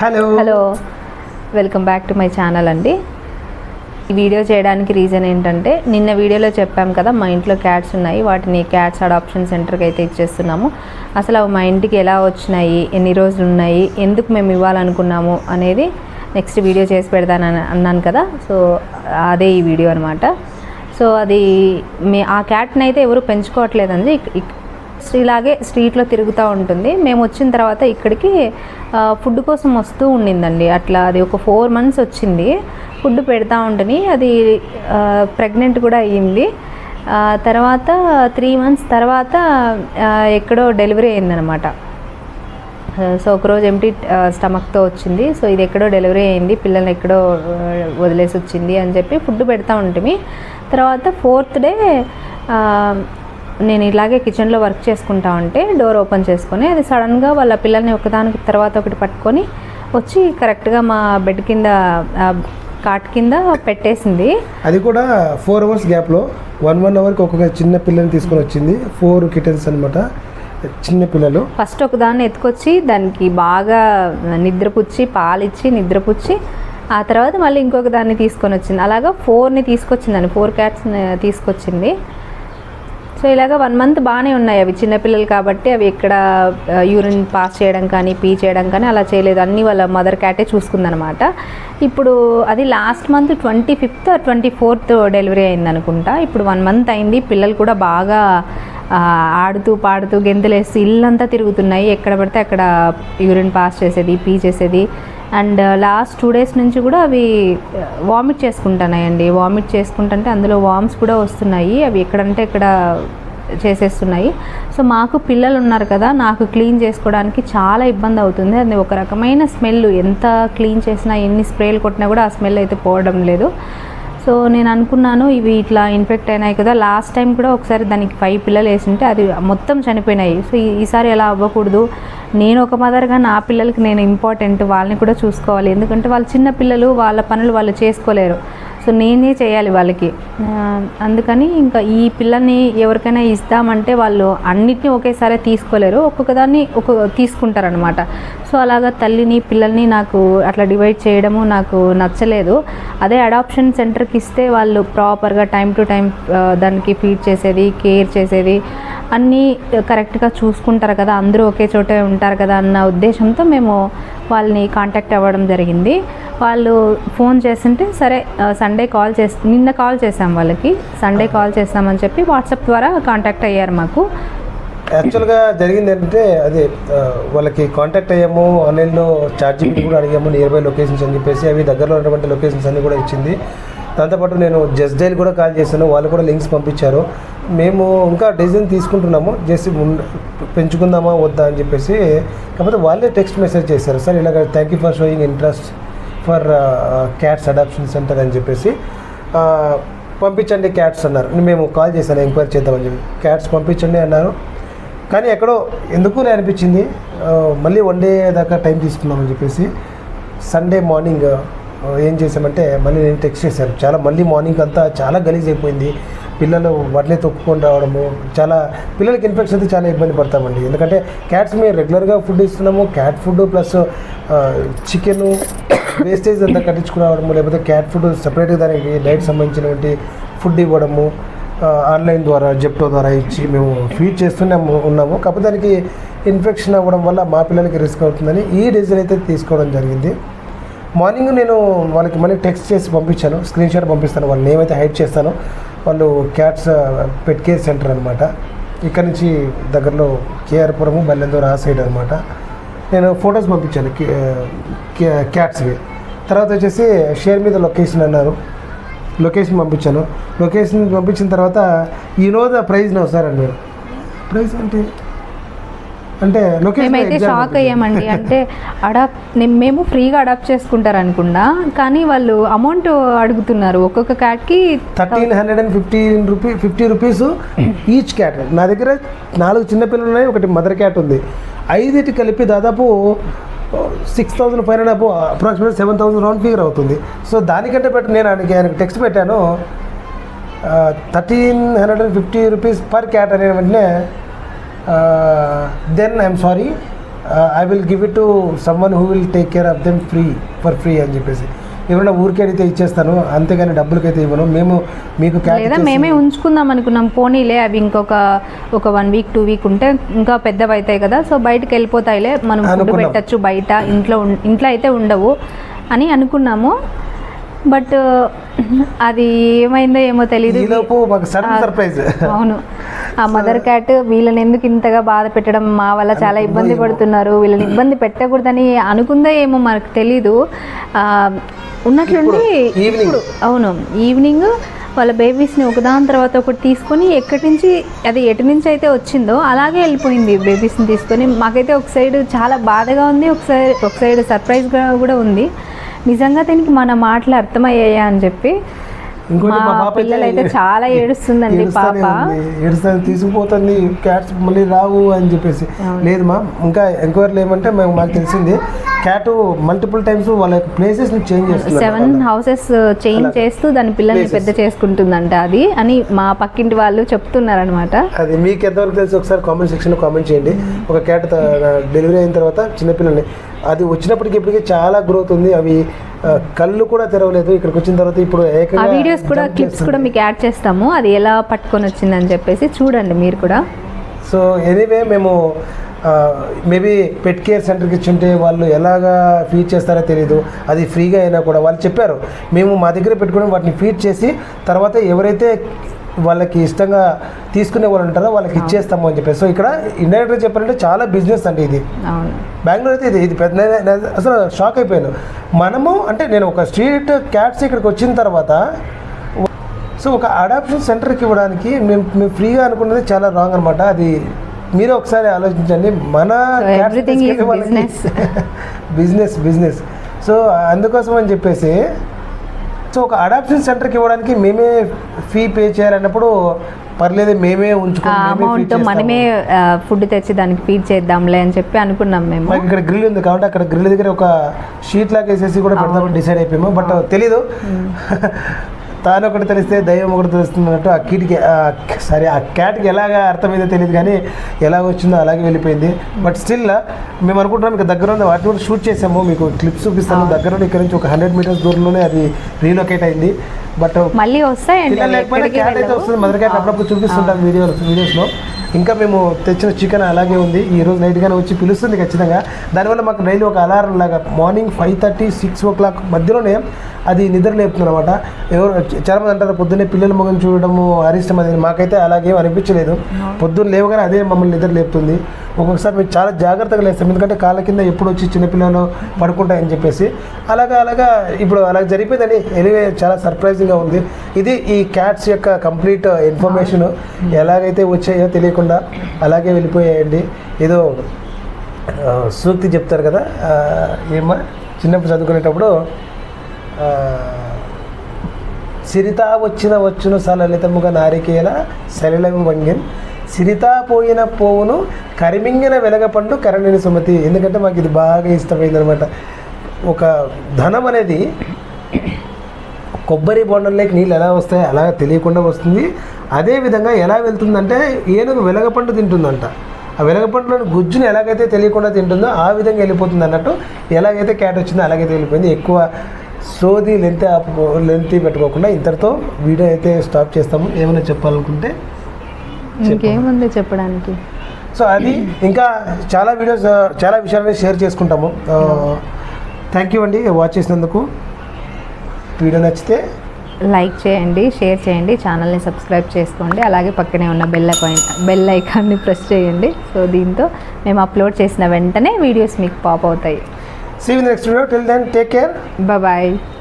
Hello welcome back to my channel అండి. ఈ video చేయడానికి రీజన్ ఏంటంటే, నిన్న వీడియోలో చెప్పాం కదా మా ఇంట్లో క్యాట్స్ ఉన్నాయి, వాటిని క్యాట్స్ అడాప్షన్ సెంటర్కి అయితే ఇచ్చేస్తున్నాము. అసలు అవి మా ఇంటికి ఎలా వచ్చినాయి, ఎన్ని రోజులు ఉన్నాయి, ఎందుకు మేము ఇవ్వాలనుకున్నాము అనేది నెక్స్ట్ వీడియో చేసి పెడతానని అన్నాను కదా. సో అదే ఈ వీడియో అనమాట. సో అది ఆ క్యాట్ని అయితే ఎవరు పెంచుకోవట్లేదండి. ఇలాగే స్ట్రీట్లో తిరుగుతూ ఉంటుంది. మేము వచ్చిన తర్వాత ఇక్కడికి ఫుడ్ కోసం వస్తూ ఉండిందండి. అట్లా అది ఒక 4 months వచ్చింది. ఫుడ్ పెడతా ఉంటుంది. అది ప్రెగ్నెంట్ కూడా అయ్యింది. తర్వాత 3 months తర్వాత ఎక్కడో డెలివరీ అయిందనమాట. సో ఒకరోజు ఎంటీ స్టమక్తో వచ్చింది. సో ఇది ఎక్కడో డెలివరీ అయింది, పిల్లల్ని ఎక్కడో వదిలేసి వచ్చింది అని చెప్పి ఫుడ్ పెడతా ఉంటుంది. తర్వాత 4th day నేను ఇలాగే కిచెన్లో వర్క్ చేసుకుంటా ఉంటే డోర్ ఓపెన్ చేసుకొని అది సడన్గా వాళ్ళ పిల్లల్ని ఒకదానికి తర్వాత ఒకటి పట్టుకొని వచ్చి కరెక్ట్గా మా బెడ్ కింద కాట్ కింద పెట్టేసింది. అది కూడా 4 hours గ్యాప్లో 1 hourకి ఒక్కొక్క చిన్న పిల్లని తీసుకొని వచ్చింది. 4 kittens అనమాట, చిన్న పిల్లలు. ఫస్ట్ ఒకదాన్ని ఎత్తుకొచ్చి దానికి బాగా నిద్రపుచ్చి పాలిచ్చి నిద్రపుచ్చి ఆ తర్వాత మళ్ళీ ఇంకొక దాన్ని తీసుకొని వచ్చింది. అలాగా 4ని తీసుకొచ్చిందండి, 4 cats తీసుకొచ్చింది. సో ఇలాగ 1 month బాగానే ఉన్నాయి. అవి చిన్నపిల్లలు కాబట్టి అవి ఎక్కడ యూరిన్ పాస్ చేయడం కానీ పీ చేయడం కానీ అలా చేయలేదు. అన్నీ వాళ్ళ మదర్ క్యాటే చూసుకుందనమాట. ఇప్పుడు అది last month 25th or 24th delivery అయింది అనుకుంటా. ఇప్పుడు 1 month అయింది. పిల్లలు కూడా బాగా ఆడుతూ పాడుతూ గెంతులేసి ఇల్లంతా తిరుగుతున్నాయి. ఎక్కడ పడితే అక్కడ యూరిన్ పాస్ చేసేది, పీ చేసేది. అండ్ లాస్ట్ 2 days నుంచి కూడా అవి వామిట్ చేసుకుంటున్నాయండి. వామిట్ చేసుకుంటుంటే అందులో వామ్స్ కూడా వస్తున్నాయి. అవి ఎక్కడంటే ఎక్కడ చేసేస్తున్నాయి. సో మాకు పిల్లలు ఉన్నారు కదా, నాకు క్లీన్ చేసుకోవడానికి చాలా ఇబ్బంది అవుతుంది. అది ఒక రకమైన స్మెల్, ఎంత క్లీన్ చేసినా ఎన్ని స్ప్రేలు కొట్టినా కూడా ఆ స్మెల్ అయితే పోవడం లేదు. సో నేను అనుకున్నాను ఇవి ఇట్లా ఇన్ఫెక్ట్ అయినాయి కదా, లాస్ట్ టైం కూడా ఒకసారి దానికి 5 పిల్లలు వేసింటే అది మొత్తం చనిపోయినాయి. సో ఈసారి ఎలా అవ్వకూడదు, నేను ఒక మదర్గా నా పిల్లలకి నేను ఇంపార్టెంట్, వాళ్ళని కూడా చూసుకోవాలి. ఎందుకంటే వాళ్ళు చిన్న పిల్లలు, వాళ్ళ పనులు వాళ్ళు చేసుకోలేరు. సో నేనే చేయాలి వాళ్ళకి. అందుకని ఇంకా ఈ పిల్లల్ని ఎవరికైనా ఇస్తామంటే వాళ్ళు అన్నిటినీ ఒకేసారి తీసుకోలేరు, ఒక్కొక్కదాన్ని తీసుకుంటారనమాట. సో అలాగా తల్లిని పిల్లల్ని నాకు అట్లా డివైడ్ చేయడము నాకు నచ్చలేదు. అదే అడాప్షన్ సెంటర్కి ఇస్తే వాళ్ళు ప్రాపర్గా టైం టు టైం దానికి ఫీడ్ చేసేది, కేర్ చేసేది అన్నీ కరెక్ట్గా చూసుకుంటారు కదా, అందరూ ఒకే చోటే ఉంటారు కదా అన్న ఉద్దేశంతో మేము వాళ్ళని కాంటాక్ట్ అవ్వడం జరిగింది. వాళ్ళు ఫోన్ చేస్తుంటే సరే సండే నిన్న కాల్ చేసాం వాళ్ళకి, సండే కాల్ చేస్తామని చెప్పి వాట్సాప్ ద్వారా కాంటాక్ట్ అయ్యారు మాకు. యాక్చువల్గా జరిగింది ఏంటంటే, అదే వాళ్ళకి కాంటాక్ట్ అయ్యాము, ఆన్లైన్లో చార్జీబీటీ కూడా అడిగాము, నియర్ బై లొకేషన్స్ అని చెప్పేసి. అవి దగ్గరలో ఉన్నటువంటి లొకేషన్స్ అన్నీ కూడా ఇచ్చింది. దాంతోపాటు నేను జస్ట్ డైల్ కూడా కాల్ చేశాను, వాళ్ళు కూడా లింక్స్ పంపించారు. మేము ఇంకా డిసిజన్ తీసుకుంటున్నాము, చేసి పెంచుకుందామా వద్దా అని చెప్పేసి. కాకపోతే వాళ్ళే టెక్స్ట్ మెసేజ్ చేశారు, సార్ ఇలాగ thank you for showing interest for cats adoption centre అని చెప్పేసి, పంపించండి క్యాట్స్ అన్నారు. మేము కాల్ చేశాను, ఎంక్వైరీ చేద్దామని చెప్పి. క్యాట్స్ పంపించండి అన్నారు. కానీ ఎక్కడో ఎందుకు అనిపించింది, మళ్ళీ 1 day దాకా టైం తీసుకున్నామని చెప్పేసి సండే మార్నింగ్ ఏం చేసామంటే మళ్ళీ నేను టెక్స్ట్ చేశాను. మళ్ళీ మార్నింగ్ అంతా చాలా గలీజ్ అయిపోయింది. పిల్లలు వాటినే తొక్కుకొని రావడము, చాలా పిల్లలకి ఇన్ఫెక్షన్ అయితే చాలా ఇబ్బంది పడతామండి. ఎందుకంటే క్యాట్స్ మేము రెగ్యులర్గా ఫుడ్ ఇస్తున్నాము, cat food plus chicken wastage అంతా కట్టించుకురావడము, లేకపోతే క్యాట్ ఫుడ్ సపరేట్గా దానికి డైట్ సంబంధించినటువంటి ఫుడ్ ఇవ్వడము ఆన్లైన్ ద్వారా జెప్టో ద్వారా ఇచ్చి మేము ఫీడ్ చేస్తూనే ఉన్నాము. కాకపోతే దానికి ఇన్ఫెక్షన్ అవ్వడం వల్ల మా పిల్లలకి రిస్క్ అవుతుందని ఈ డిసిజన్ అయితే తీసుకోవడం జరిగింది. మార్నింగ్ నేను వాళ్ళకి మళ్ళీ టెక్స్ట్ చేసి పంపించాను, స్క్రీన్ షాట్ పంపిస్తాను, వాళ్ళని ఏమైతే హైడ్ చేస్తానో. వాళ్ళు క్యాట్స్ పెట్ కేర్ సెంటర్ అనమాట, ఇక్కడ నుంచి దగ్గరలో కేఆర్పురము బల్లెందూరు ఆ సైడ్ అనమాట. నేను ఫొటోస్ పంపించాను క్యాట్స్వి. తర్వాత వచ్చేసి షేర్ మీద లొకేషన్ అన్నారు, లొకేషన్ పంపించాను. లొకేషన్ పంపించిన తర్వాత ద ప్రైజ్ నో సార్ అన్నారు. ప్రైజ్ అంటే మేమైతే షాక్ అయ్యామండి. అంటే మేము ఫ్రీగా అడాప్ట్ చేసుకుంటారు అనుకున్నా, కానీ వాళ్ళు అమౌంట్ అడుగుతున్నారు ఒక్కొక్క క్యాట్కి 1350 రూపీస్ ఈచ్ క్యాట్. నా దగ్గర 4 చిన్నపిల్లలు ఉన్నాయి, ఒకటి మదర్ క్యాట్ ఉంది. 5 కలిపి దాదాపు 6,500 అప్రాక్సిమేట్ 7,000 రౌండ్ ఫిగర్ అవుతుంది. సో దానికంటే నేను ఆయనకు టెక్స్ట్ పెట్టాను, 1350 రూపీస్ పర్ క్యాట్ అనే వెంటనే then I'm sorry I will give it to someone who will take care of them for free అని చెప్పేసి. ఎవరైనా ఊరికే అడిగితే ఇచ్చేస్తాను, అంతేగాని డబ్బులకైతే ఇవ్వను. మేము మీకు లేదా మేమే ఉంచుకుందాం అనుకున్నాం, పోనీలే అవి ఇంకొక 1 వీక్ 2 వీక్ ఉంటే ఇంకా పెద్దవి అవుతాయి కదా, సో బయటకు వెళ్ళిపోతాయిలే, మనం ఫుడ్ పెట్టచ్చు బయట, ఇంట్లో అయితే ఉండవు అని అనుకున్నాము. బట్ అది ఏమైందో ఏమో తెలియదు. అవును, ఆ మదర్ క్యాట్ వీళ్ళని ఎందుకు ఇంతగా బాధ పెట్టడం, మా వల్ల చాలా ఇబ్బంది పడుతున్నారు, వీళ్ళని ఇబ్బంది పెట్టకూడదని అనుకుందో ఏమో మనకు తెలీదు. ఉన్నట్లుండి ఇప్పుడు అవును ఈవినింగ్ వాళ్ళ బేబీస్ని ఒకదాని తర్వాత ఒకటి తీసుకొని ఎటు నుంచి అయితే వచ్చిందో అలాగే వెళ్ళిపోయింది బేబీస్ని తీసుకొని. మాకైతే ఒక సైడ్ చాలా బాధగా ఉంది, ఒక సైడ్ సర్ప్రైజ్గా కూడా ఉంది. నిజంగా దీనికి మన మాటలు అర్థమయ్యాయా అని చెప్పి. మా పిల్లలు అయితే చాలా ఏడుస్తుందండి పాప, తీసుకుపోతుంది క్యాట్స్ మళ్ళీ రావు అని చెప్పేసి. లేదు మా ఇంకా ఎంక్వైరీలు ఏమంటే మాకు తెలిసింది క్యాట్ మల్టిపుల్ టైమ్స్ వాళ్ళ ప్లేసెస్ చేంజ్ చేస్తుంది, 7 హౌసెస్ చేంజ్ చేస్తూ దాని పిల్లల్ని పెద్ద చేసుకుంటుందంట అది అని మా పక్కింటి వాళ్ళు చెప్తున్నారు అనమాట. అది మీకు ఎంతవరకు తెలిసి ఒకసారి కామెంట్ సెక్షన్లో కామెంట్ చేయండి. ఒక క్యాట్ డెలివరీ అయిన తర్వాత చిన్నపిల్లల్ని అది వచ్చినప్పటికి ఇప్పటికీ చాలా గ్రోత్ ఉంది, అవి కళ్ళు కూడా తెరవలేదు. ఇక్కడికి వచ్చిన తర్వాత ఇప్పుడు ఆ వీడియోస్ కూడా క్లిప్స్ కూడా మీకు యాడ్ చేస్తాము, అది ఎలా పట్టుకొని వచ్చిందని చెప్పేసి చూడండి మీరు కూడా. సో ఎనీవే మేము మేబీ పెట్ కేర్ సెంటర్కి ఇచ్చుంటే వాళ్ళు ఎలాగా ఫీడ్ చేస్తారో తెలీదు, అది ఫ్రీగా అయినా కూడా వాళ్ళు చెప్పారు మేము మా దగ్గర పెట్టుకుని వాటిని ఫీడ్ చేసి తర్వాత ఎవరైతే వాళ్ళకి ఇష్టంగా తీసుకునే వాళ్ళు ఉంటారో వాళ్ళకి ఇచ్చేస్తాము అని చెప్పేసి. సో ఇక్కడ ఇండైరెక్ట్గా చెప్పాలంటే చాలా బిజినెస్ అండి ఇది. బెంగళూరు అయితే ఇది పెద్ద, అసలు షాక్ అయిపోయాను. మనము అంటే నేను ఒక స్ట్రీట్ క్యాట్స్ ఇక్కడికి వచ్చిన తర్వాత సో ఒక అడాప్షన్ సెంటర్కి ఇవ్వడానికి మేము ఫ్రీగా అనుకున్నది చాలా రాంగ్ అనమాట. అది మీరే ఒకసారి ఆలోచించండి. మన బిజినెస్ సో అందుకోసం అని చెప్పేసి సో ఒక అడాప్షన్ సెంటర్కి ఇవ్వడానికి మేమే ఫీ పే చేయాలన్నప్పుడు పర్లేదు మేమే అమౌంట్ మనమే ఫుడ్ తెచ్చి దానికి ఫీడ్ చేద్దాంలే అని చెప్పి అనుకున్నాం మేము. ఇక్కడ గ్రిల్ ఉంది కాబట్టి అక్కడ గ్రిల్ దగ్గర ఒక షీట్ లాగా వేసేసి కూడా పెడతామని డిసైడ్ అయిపోయాము. బట్ తెలీదు తాను ఒకటి తెలిస్తే దైవం ఒకటి తెలుస్తుంది అన్నట్టు ఆ క్యాట్కి ఎలాగా అర్థమైందో తెలియదు కానీ ఎలా వచ్చిందో అలాగే వెళ్ళిపోయింది. బట్ స్టిల్ మేము అనుకుంటున్నాం ఇక దగ్గర ఉంది వాటిని కూడా షూట్ చేసాము, మీకు క్లిప్స్ చూపిస్తాము. దగ్గర ఇక్కడ నుంచి ఒక 100 మీటర్స్ దూరంలోనే అది రీలొకేట్ అయింది. బట్ మళ్ళీ లేకపోయినా క్యాట్ అయితే వస్తుంది, మదర్ క్యాట్ అప్పుడప్పుడు చూపిస్తుంటాం వీడియోస్లో. ఇంకా మేము తెచ్చిన చికెన్ అలాగే ఉంది, ఈరోజు నైట్గానే వచ్చి పిలుస్తుంది ఖచ్చితంగా. దానివల్ల మాకు డైలీ ఒక అలారం లాగా మార్నింగ్ 5:30 6 o'clock మధ్యలోనే అది నిద్ర లేపుతుంది అనమాట. ఎవరు చాలామంది అంటారు పొద్దున్నే పిల్లల మొగం చూడడము అరిష్టం, అది మాకైతే అలాగేం అనిపించలేదు. పొద్దున్న లేవగానే అదే మమ్మల్ని నిద్ర లేపుతుంది. ఒక్కొక్కసారి మేము చాలా జాగ్రత్తగా లేస్తాం, ఎందుకంటే కాళ్ళ కింద ఎప్పుడు వచ్చి చిన్నపిల్లలు పడుకుంటాయని చెప్పేసి. అలాగా ఇప్పుడు అలా జరిగిపోయిందని ఎనివే చాలా సర్ప్రైజింగ్గా ఉంది. ఇది ఈ క్యాట్స్ యొక్క కంప్లీట్ ఇన్ఫర్మేషన్. ఎలాగైతే వచ్చాయో తెలియకుండా అలాగే వెళ్ళిపోయాయండి. ఏదో సూక్తి చెప్తారు కదా, ఏమో చిన్నప్పుడు చదువుకునేటప్పుడు సిరితా వచ్చును సలలితముగా నారికేల సలిలము వంగిన్ సిరితా పోయిన పోవును కరిమింగిన వెలగపండు కరణిని సుమతి. ఎందుకంటే మాకు ఇది బాగా ఇష్టమైంది అనమాట. ఒక ధనం అనేది కొబ్బరి బొండంలోకి నీళ్ళు ఎలా వస్తాయో అలా తెలియకుండా వస్తుంది. అదేవిధంగా ఎలా వెళ్తుందంటే ఏనుగు వెలగపండు తింటుందంట, ఆ వెలగపండులోని గుజ్జుని ఎలాగైతే తెలియకుండా తింటుందో ఆ విధంగా వెళ్ళిపోతుంది అన్నట్టు. ఎలాగైతే క్యాట్ వచ్చిందో అలాగైతే వెళ్ళిపోయింది. ఎక్కువ సోది లెంతీ పెట్టుకోకుండా ఇంతటితో వీడియో అయితే స్టాప్ చేస్తాము. ఏమైనా చెప్పాలనుకుంటే ఇంకేముంది చెప్పడానికి. సో అది ఇంకా చాలా వీడియోస్ చాలా విషయాలు షేర్ చేసుకుంటాము. థ్యాంక్ యూ అండి వాచ్ చేసినందుకు. వీడియో నచ్చితే లైక్ చేయండి, షేర్ చేయండి, ఛానల్ని సబ్స్క్రైబ్ చేసుకోండి. అలాగే పక్కనే ఉన్న బెల్ ఐకాన్ని ప్రెస్ చేయండి. సో దీంతో మేము అప్లోడ్ చేసిన వెంటనే వీడియోస్ మీకు పాప్ అవుతాయి. See you in the next video. Till then, take care. Bye-bye.